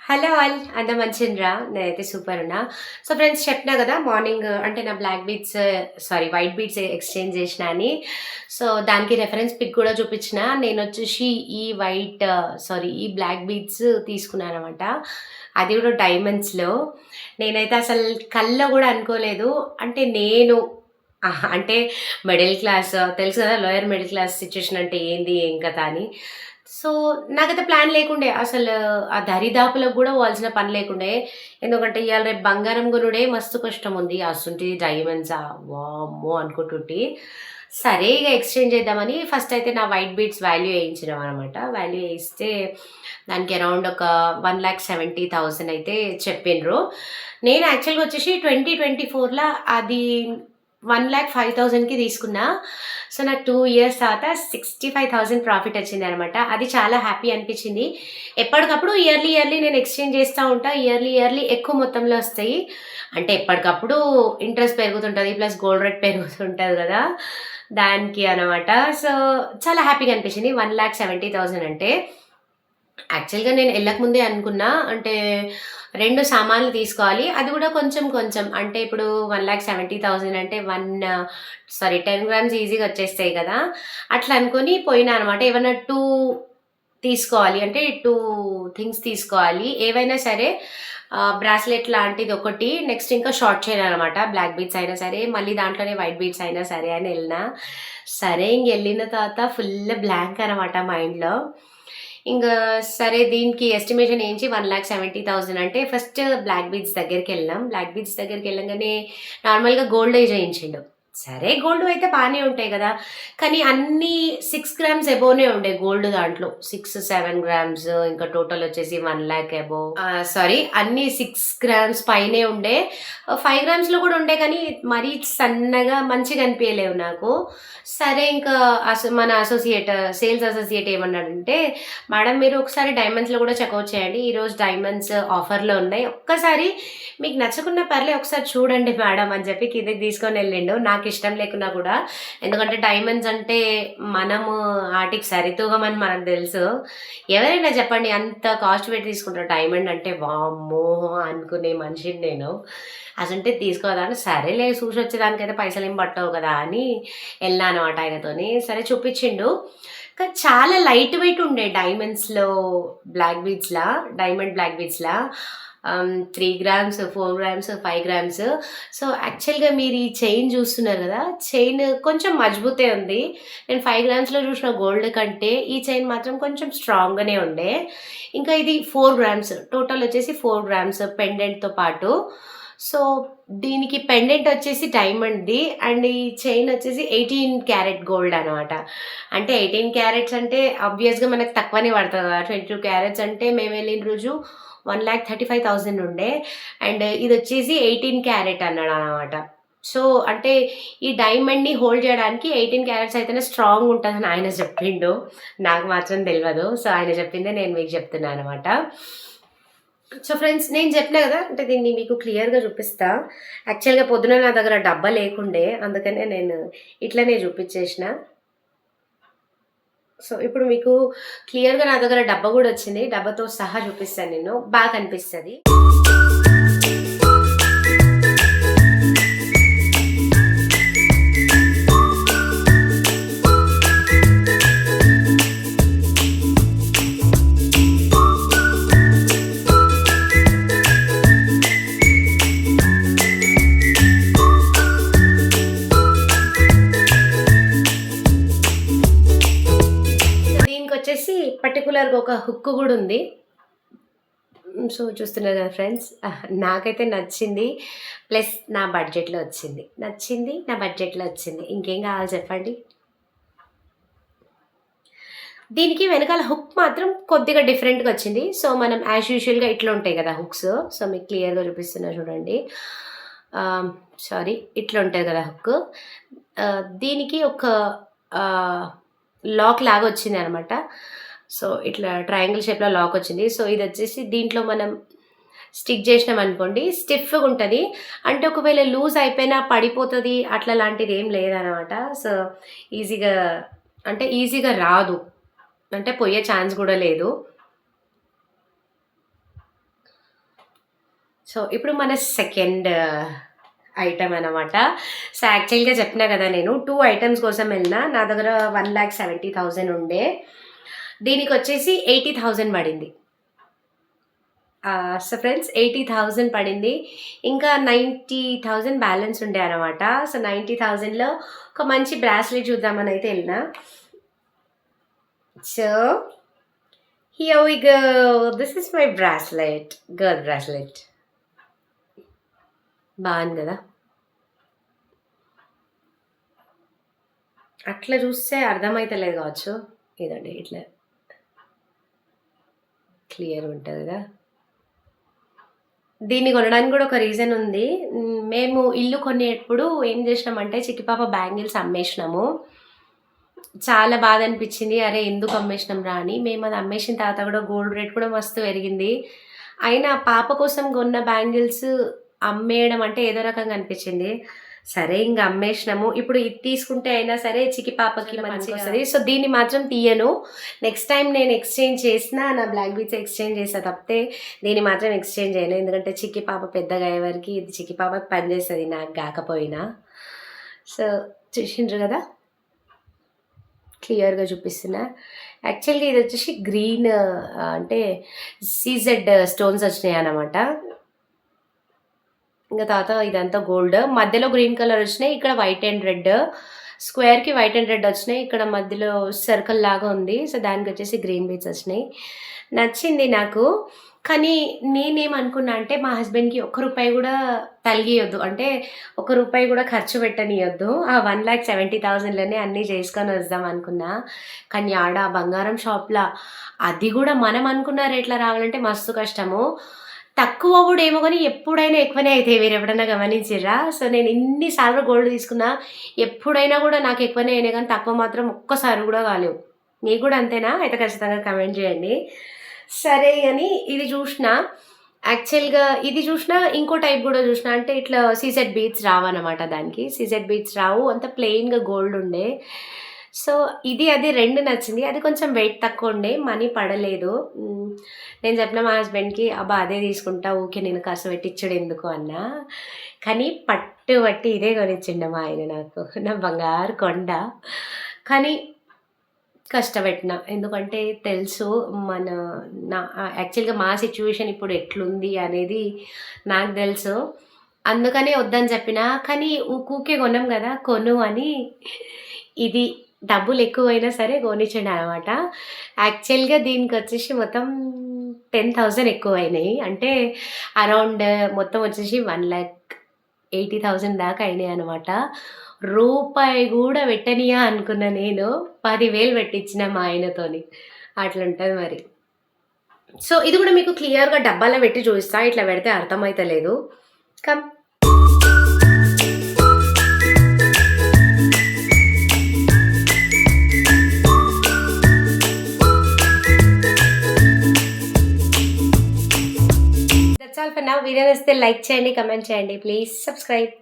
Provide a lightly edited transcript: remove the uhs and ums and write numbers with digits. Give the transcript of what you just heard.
Hello all అంత మంచిర్రా నేనైతే super ఉన్నా. సో ఫ్రెండ్స్ చెప్పినా కదా మార్నింగ్ అంటే నా black beads white beads exchange చేసిన అని. సో దానికి రెఫరెన్స్ పిక్ కూడా చూపించిన. నేను వచ్చేసి ఈ బ్లాక్ బీట్స్ తీసుకున్నాను అనమాట. అది కూడా డైమండ్స్లో. నేనైతే అసలు కల్లో కూడా అనుకోలేదు. అంటే నేను అంటే మిడిల్ క్లాస్ తెలుసు కదా, లోయర్ మిడిల్ క్లాస్ సిచ్యుయేషన్ అంటే ఏంది ఏం కథ అని. సో, నాకైతే ప్లాన్ లేకుండే. అసలు ఆ దరిదాపులకు గూడా పోవాల్సిన పని లేకుండే. ఎందుకంటే ఇయాల రేపు బంగారం కొనుడే మస్తు కష్టముంది. అసొంటిది డైమండ్సా వామ్మో! అనుకుంటుంటి. సరే ఇగ ఎక్స్‌చేంజ్ చేద్దామని ఫస్ట్ అయితే నా వైట్ బీడ్స్ వాల్యూ ఏయించినామనమాట. వాల్యూ ఏయిస్తే దానికి అరౌండ్ ఒక 1,70,000 అయితే చెప్పిండ్రు. నేను యాక్చువల్‌గా వచ్చేసి 2024ల అది 1,05,000కి తీసుకున్నా. సో, నాకు 2 ఇయర్స్ తర్వాత 65,000 ప్రాఫిట్ వచ్చిందనమాట. అది చాలా హ్యాపీ అనిపిచ్చింది. ఎప్పటికప్పుడు ఇయర్లీ నేను ఎక్స్‌చేంజ్ చేస్తా ఉంటా. ఇయర్లీ ఎక్కువ మొత్తంలో వస్తాయి. అంటే ఎప్పటికప్పుడు ఇంట్రెస్ట్ పెరుగుతుంటది. ప్లస్ గోల్డ్ రేట్ పెరుగుతుంటది గదా! దానికి అనమాట. సో, చాలా హ్యాపీగా అనిపించింది. 1,70,000 అంటే యాక్చువల్‌గా నేను ఎళ్ళకముందే అనుకున్నా. అంటే 2 సామాన్లు తీసుకోవాలి. అది గూడా కొంచెం అంటే ఇప్పుడు 1,70,000 అంటే 10 గ్రామ్స్ ఈజీగా వచ్చేస్తాయి గదా! అట్లా అనుకోని పోయినా అనమాట. ఏవన్నా 2 తీసుకోవాలి. అంటే 2 థింగ్స్ తీసుకోవాలి. ఏవైనా సరే బ్రాస్లెట్ లాంటిదొకటి, నెక్స్ట్ ఇంకా షార్ట్ చైన్ అనమాట. బ్లాక్ బీడ్స్ అయినా సరే, మళ్ళీ దాంట్లోనే వైట్ బీడ్స్ అయినా సరే అని ఎళ్ళినా. సరే ఇంగెళ్ళిన తర్వాత ఫుల్ బ్లాంక్ అనమాట మైండ్‌లో. ఇంగా సరే దీనికి ఎస్టిమేషన్ ఏంచి 1,70,000 అంటే ఫస్ట్ బ్లాక్ బీడ్స్ దగ్గరికెళ్ళాం. బ్లాక్ బీడ్స్ దగ్గరికెళ్ళంగానే నార్మల్‌గా గోల్డే చేయించిండు. సరే గోల్డ్ అయితే బానే ఉంటాయి గదా! కానీ అన్నీ 6 గ్రామ్స్ అబోవ్‌నే ఉండే గోల్డ్ దాంట్లో. 6, 7 గ్రామ్స్ ఇంకా టోటల్ వచ్చేసి 1,00,000 అబోవ్. అన్నీ 6 గ్రామ్స్ పైనే ఉండే. 5 గ్రామ్స్‌లో కూడా ఉండే కానీ మరీ సన్నగా మంచిగా అనిపియలేవు నాకు. సరే ఇంకా మన సేల్స్ అసోసియేట్ ఏమన్నాడంటే, "మేడం మీరు ఒకసారి డైమండ్స్‌లో కూడా చెకౌట్ చేయండి. ఈరోజు డైమండ్స్ ఆఫర్‌లో ఉన్నాయి. ఒక్కసారి మీకు నచ్చకున్నా ఒకసారి చూడండి మేడం" అని చెప్పి కిందకి తీసుకొనెళ్ళిండు. నాకిష్టం లేకున్నా కూడా. ఎందుకంటే డైమండ్స్ అంటే మనము ఆటికి సరితూగమని మనకు తెలుసు. ఎవరైనా చెప్పండి అంత కాస్ట్ పెట్టి తీసుకుంటారు. డైమండ్ అంటే వామ్మో! అనుకునే మనిషిని నేను. అసంటిది తీసుకోదా అని సరేలే చూసొచ్చేదానికైతే పైసలేం పట్టవు కదా అని ఎళ్ళినా అనమాట ఆయనతోని. సరే చూపిచ్చిండు. కానీ చాలా లైట్ వెయిట్ ఉండే డైమండ్ బ్లాక్ బీడ్స్‌లా 3 గ్రామ్స్, 4 గ్రామ్స్, 5 గ్రామ్స్. సో, యాక్చువల్‌గా మీరు ఈ చైన్ చూస్తున్నారు గదా! చైన్ కొంచెం మజబూతే ఉంది. నేను 5 గ్రామ్స్‌లో చూసిన గోల్డ్ కంటే ఈ చైన్ మాత్రం కొంచెం స్ట్రాంగ్‌గానే ఉండే. ఇంకా ఇది 4 గ్రామ్స్. టోటల్ వచ్చేసి 4 గ్రామ్స్ పెండెంట్‌తో పాటు. సో, దీనికి పెండెంట్ వచ్చేసి డైమండ్‌ది అండ్ ఈ చైన్ వచ్చేసి 18 క్యారెట్ గోల్డ్ అనమాట. అంటే 18 క్యారెట్స్ అంటే ఆబ్వియస్‌గా మనకు తక్కువనే పడతది కదా! 22 క్యారెట్స్ అంటే మేమెళ్ళిన రోజు 1,35,000 ఉండే. అండ్ ఇదొచ్చేసి 18 క్యారెట్ అన్నాడనమాట. సో, అంటే ఈ డైమండ్‌ని హోల్డ్ చేయడానికి 18 క్యారెట్స్ అయితేనే స్ట్రాంగ్ ఉంటదని ఆయన చెప్పిండు. నాకు మాత్రం తెలవదు. సో, ఆయన చెప్పిందే నేను మీకు చెప్తున్నా అనమాట. సో ఫ్రెండ్స్ నేను చెప్పినా కదా! అంటే దీన్ని మీకు క్లియర్‌గా చూపిస్తా. యాక్చువల్‌గా పొద్దున నా దగ్గర డబ్బా లేకుండే. అందుకనే నేను ఇట్లనే చూపిచ్చేసిన. సో, ఇప్పుడు మీకు క్లియర్‌గా నా దగ్గర డబ్బా గూడా వచ్చింది. డబ్బాతో సహా చూపిస్తాను నేను. బాగా కనిపిస్తది. దీనికొచ్చేసి పర్టిక్యులర్‌గా ఒక హుక్ గూడా ఉంది. సో, చూస్తున్నారు కదా ఫ్రెండ్స్. నాకైతే నచ్చింది. ప్లస్ నా బడ్జెట్‌లో వచ్చింది. నా బడ్జెట్‌లో వచ్చింది. ఇంకేం కావాలి చెప్పండి? దీనికి వెనకాల హుక్ మాత్రం కొద్దిగా డిఫరెంట్‌గా వచ్చింది. సో, మనం యాజ్ యూజువల్‌గా ఇట్లా ఉంటాయి కదా హుక్స్. సో, మీకు క్లియర్‌గా చూపిస్తున్నా చూడండి. ఆహ్, ఇట్లా ఉంటది కదా హుక్. దీనికి ఒక ఆహ్, లాక్ లాగా వచ్చిందనమాట. సో, ఇట్లా ట్రయాంగిల్ షేప్‌లో లాక్ వచ్చింది. సో, ఇదొచ్చేసి దీంట్లో మనం స్టిక్ చేసినామనుకోండి స్టిఫ్‌గా ఉంటది. అంటే ఒకవేళ లూజ్ అయిపోయినా పడిపోతది అట్లా లాంటిదేం లేదనమాట. సో, ఈజీగా ఈజీగా రాదు. అంటే పోయే ఛాన్స్ గూడా లేదు. సో ఇప్పుడు మన సెకండ్ ఐటమ్ అనమాట. సో యాక్చువల్గా చెప్పినా కదా, నేను 2 ఐటమ్స్ కోసం వెళ్ళిన. నా దగ్గర 1,70,000 ఉండే. దీనికి వచ్చేసి 80,000 పడింది. సో ఫ్రెండ్స్ 80,000 పడింది. ఇంకా 90,000 బ్యాలెన్స్ ఉండే అనమాట. సో 90,000లో ఒక మంచి బ్రాస్లెట్ చూద్దామని అయితే వెళ్ళిన. So here we go. This is my bracelet, girl bracelet. బాగుంది కదా. అట్లా చూస్తే అర్థమైతలేదు కావచ్చు. ఇదండి ఇట్లా క్లియర్ ఉంటుంది కదా. దీన్ని కొనడానికి కూడా ఒక రీజన్ ఉంది. మేము ఇల్లు కొనేటప్పుడు ఏం చేసినామంటే చిక్కిపాప బ్యాంగిల్స్ అమ్మేసినాము. చాలా బాధ అనిపించింది. అరే ఎందుకు అమ్మేసినాం రా అని. మేము అది అమ్మేసిన తర్వాత కూడా గోల్డ్ రేట్ కూడా మస్తు పెరిగింది. అయినా పాప కోసం కొన్న బ్యాంగిల్స్ అమ్మేయడం అంటే ఏదో రకంగా అనిపించింది. సరే ఇంక అమ్మేసినాము. ఇప్పుడు ఇది తీసుకుంటే అయినా సరే చికి పాపకి మంచిగా వస్తుంది. సో దీన్ని మాత్రం తీయను. నెక్స్ట్ టైం నేను ఎక్స్చేంజ్ చేసినా నా బ్లాక్ బీట్స్ ఎక్స్చేంజ్ చేస్తా తప్పితే దీన్ని మాత్రం ఎక్స్చేంజ్ చేయను. ఎందుకంటే చిక్కి పాప పెద్దగా అయ్యే వరకు ఇది చిక్కి పాపకి పనిచేస్తుంది, నాకు కాకపోయినా. సో చూసిండ్రు కదా, క్లియర్గా చూపిస్తున్నా. యాక్చువల్గా ఇది వచ్చేసి గ్రీన్ అంటే సీజెడ్ స్టోన్స్ వచ్చినాయి అన్నమాట. ఇంకా తర్వాత ఇదంతా గోల్డ్, మధ్యలో గ్రీన్ కలర్ వచ్చినాయి. ఇక్కడ వైట్ అండ్ రెడ్, స్క్వేర్కి వైట్ అండ్ రెడ్ వచ్చినాయి. ఇక్కడ మధ్యలో సర్కిల్ లాగా ఉంది. సో దానికి వచ్చేసి గ్రీన్ బీట్స్ వచ్చినాయి. నచ్చింది నాకు. కానీ నేనేమనుకున్నా అంటే మా హస్బెండ్కి ₹1 కూడా తలిగియొద్దు, అంటే ₹1 కూడా ఖర్చు పెట్టనియొద్దు. ఆ 1,70,000లోనే అన్నీ చేసుకొని వద్దాం అనుకున్నా. కానీ ఆడ బంగారం షాప్లో అది కూడా మనం అనుకున్న రేట్లో రావాలంటే మస్తు కష్టము. తక్కువ కూడా ఏమో కానీ ఎప్పుడైనా ఎక్కువనే అవుతాయి. మీరు ఎప్పుడైనా గమనించిర్రా? సో నేను ఎన్నిసార్లు గోల్డ్ తీసుకున్నా ఎప్పుడైనా కూడా నాకు ఎక్కువనే అయినాయి, కానీ తక్కువ మాత్రం ఒక్కసారి కూడా కాలేవు. మీకు కూడా అంతేనా? అయితే ఖచ్చితంగా కమెంట్ చేయండి. సరే అని ఇది చూసిన. యాక్చువల్గా ఇది చూసిన, ఇంకో టైప్ కూడా చూసిన. అంటే ఇట్లా సీజెడ్ బీట్స్ రావన్నమాట. దానికి సీజెడ్ బీట్స్ రావు, అంత ప్లెయిన్గా గోల్డ్ ఉండే. సో ఇది అది రెండు నచ్చింది. అది కొంచెం వెయిట్ తక్కువ ఉండే, మనీ పడలేదు. నేను చెప్పిన మా హస్బెండ్కి, అబ్బా అదే తీసుకుంటా, ఊకే నేను కాసు పెట్టించడు ఎందుకు అన్నా. కానీ పట్టి ఇదే కొనిచ్చిండు మా ఆయన నాకు, నా బంగారు కొండ. కానీ కష్టపెట్టిన, ఎందుకంటే తెలుసు నా యాక్చువల్గా మా సిచ్యువేషన్ ఇప్పుడు ఎట్లుంది అనేది నాకు తెలుసు. అందుకనే వద్దని చెప్పిన. కానీ ఊకే కొనం కదా, కొను అని ఇది డబ్బులు ఎక్కువైనా సరే కొనిచ్చాడు అనమాట. యాక్చువల్గా దీనికి వచ్చేసి మొత్తం 10,000 ఎక్కువైనాయి. అంటే అరౌండ్ మొత్తం వచ్చేసి 1,80,000 దాకా అయినాయి అనమాట. రూపాయి కూడా పెట్టనియా అనుకున్న నేను 10,000 పెట్టించిన మా ఆయనతోని. అట్లుంటుంది మరి. సో ఇది కూడా మీకు క్లియర్గా డబ్బాలో పెట్టి చూపిస్తా. ఇట్లా పెడితే అర్థమైతలేదు. Come that's all for now. Video నచ్చితే లైక్ చేయండి, కమెంట్ చేయండి, ప్లీజ్ సబ్స్క్రైబ్.